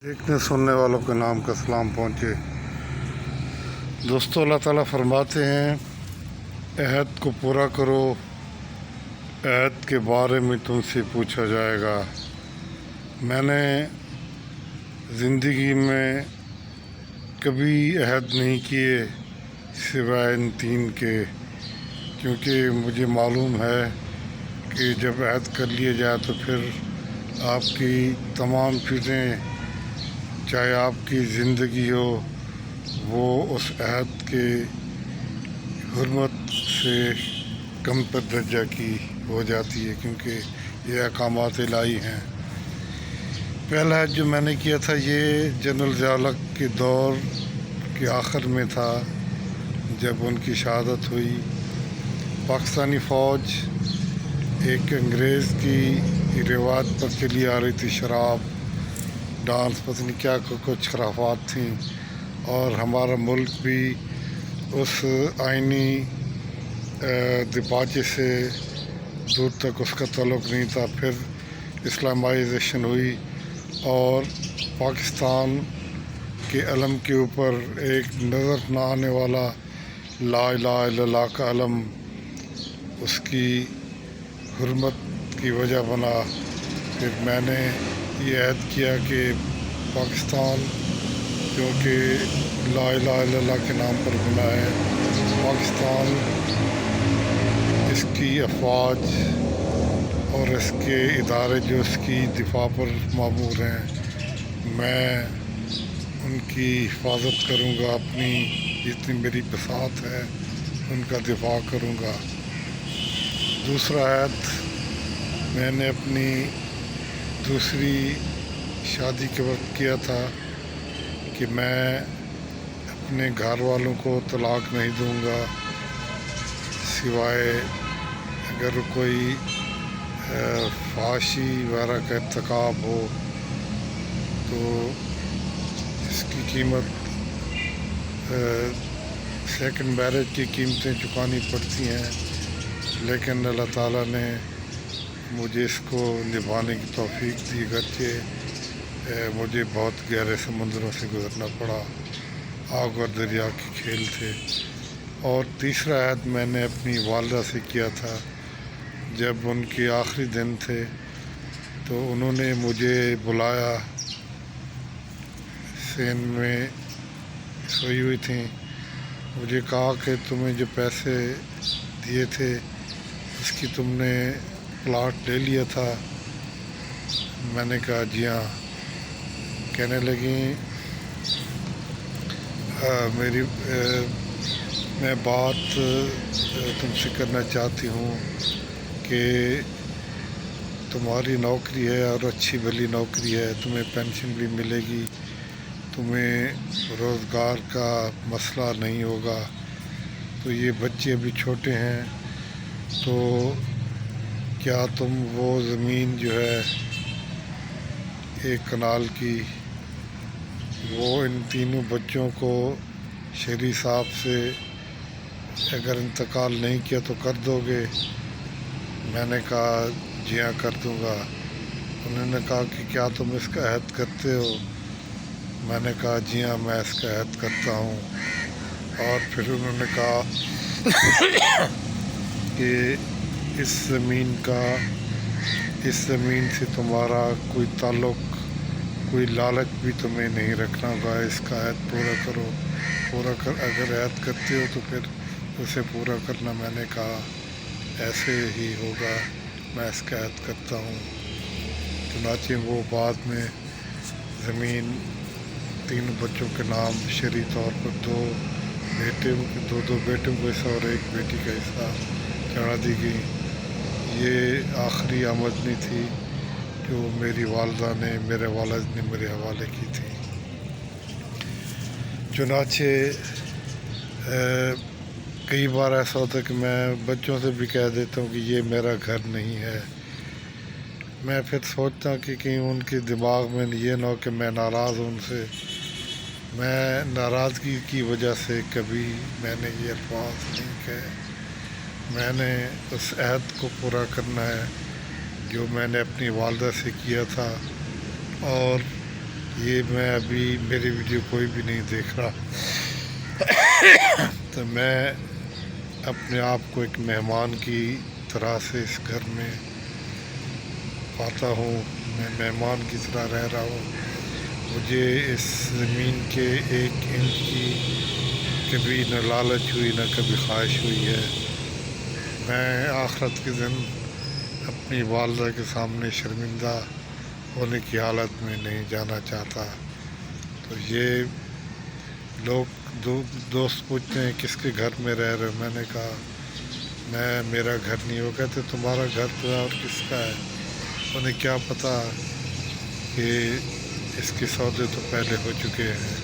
देखने सुनने वालों के नाम का सलाम पहुँचे। दोस्तों, अल्लाह ताला फरमाते हैं, अहद को पूरा करो, अहद के बारे में तुमसे पूछा जाएगा। मैंने ज़िंदगी में कभी अहद नहीं किए सिवाय इन तीन के, क्योंकि मुझे मालूम है कि जब अहद कर लिया जाए तो फिर आपकी तमाम चीज़ें, चाहे आपकी ज़िंदगी हो, वो उस अहद के हुर्मत से कम तर दर्जा की हो जाती है, क्योंकि ये अहकामात इलाही हैं। पहला अहद जो मैंने किया था ये जनरल ज़िया के दौर के आखिर में था, जब उनकी शहादत हुई। पाकिस्तानी फ़ौज एक अंग्रेज़ की रिवायत पर चली आ रही थी, शराब, डांस, पता नहीं क्या कुछ खराफात थी, और हमारा मुल्क भी उस आइनी दिपाचे से दूर तक उसका ताल्लुक़ नहीं था। फिर इस्लामाइजेशन हुई और पाकिस्तान के अलम के ऊपर एक नज़र न आने वाला ला इलाहा इल्लल्लाह का अलम उसकी हुर्मत की वजह बना। फिर मैंने ये अहद किया कि पाकिस्तान, क्योंकि ला इलाहा इल्लल्लाह के नाम पर बना है, पाकिस्तान, इसकी अफवाज और इसके इदारे जो इसकी दिफा पर मामूर हैं, मैं उनकी हिफाजत करूँगा, अपनी जितनी मेरी बसात है उनका दिफा करूँगा। दूसरा अहद मैंने अपनी दूसरी शादी के वक्त किया था कि मैं अपने घर वालों को तलाक नहीं दूंगा, सिवाय अगर कोई फाशी वगैरह का इर्तिकाब हो तो इसकी कीमत सेकंड मैरिज की कीमतें चुकानी पड़ती हैं, लेकिन अल्लाह ताला ने मुझे इसको निभाने की तौफीक दी, गरचे मुझे बहुत गहरे समंदरों से गुज़रना पड़ा, आग और दरिया के खेल थे। और तीसरा अहद मैंने अपनी वालिदा से किया था, जब उनके आखिरी दिन थे तो उन्होंने मुझे बुलाया, सेन में सोई हुई थी, मुझे कहा कि तुम्हें जो पैसे दिए थे उसकी तुमने प्लाट ले लिया था। मैंने कहा जी हाँ। कहने लगी मैं बात तुमसे करना चाहती हूँ कि तुम्हारी नौकरी है और अच्छी भली नौकरी है, तुम्हें पेंशन भी मिलेगी, तुम्हें रोज़गार का मसला नहीं होगा। तो ये बच्चे अभी छोटे हैं, तो क्या तुम वो ज़मीन जो है 1 कनाल की, वो इन तीनों बच्चों को शहरी साहब से अगर इंतकाल नहीं किया तो कर दोगे? मैंने कहा जी हाँ कर दूँगा। उन्होंने कहा कि क्या तुम इसका अहद करते हो? मैंने कहा जी हाँ मैं इसका अहद करता हूँ। और फिर उन्होंने कहा कि इस ज़मीन से तुम्हारा कोई ताल्लुक़, कोई लालच भी तुम्हें नहीं रखना होगा, इसका अहद पूरा करो, अगर अहद करते हो तो फिर उसे पूरा करना। मैंने कहा ऐसे ही होगा, मैं इसका अहद करता हूँ। चुनांचे वो बाद में ज़मीन 3 बच्चों के नाम शरई तौर पर 2 बेटों को हिस्सा और 1 बेटी का हिस्सा चढ़ा दी गई। ये आखिरी आमदनी थी जो मेरी वालिदा ने, मेरे वालिद ने मेरे हवाले की थी। चुनांचे कई बार ऐसा होता है कि मैं बच्चों से भी कह देता हूँ कि ये मेरा घर नहीं है। मैं फिर सोचता हूँ कि कहीं उनके दिमाग में ये ना हो कि मैं नाराज़ हूँ उनसे। मैं नाराज़गी की वजह से कभी मैंने ये अल्फाज नहीं कहे। मैंने उस अहद को पूरा करना है जो मैंने अपनी वालिदा से किया था, और یہ میں ابھی میری ویڈیو کوئی بھی نہیں دیکھ رہا، تو میں اپنے آپ کو ایک مہمان کی طرح سے اس گھر میں پاتا ہوں، میں مہمان کی طرح رہ رہا ہوں۔ مجھے اس زمین کے 1 انچ کی کبھی نہ لالچ ہوئی نہ کبھی خواہش ہوئی ہے۔ میں آخرت کے دن اپنی والدہ کے سامنے شرمندہ ہونے کی حالت میں نہیں جانا چاہتا۔ تو یہ لوگ دوست پوچھتے ہیں کس کے گھر میں رہ رہے، میں نے کہا میرا گھر نہیں۔ وہ کہتے تمہارا گھر تو ہے اور کس کا ہے؟ انہیں کیا پتہ کہ اس کے سودے تو پہلے ہو چکے ہیں۔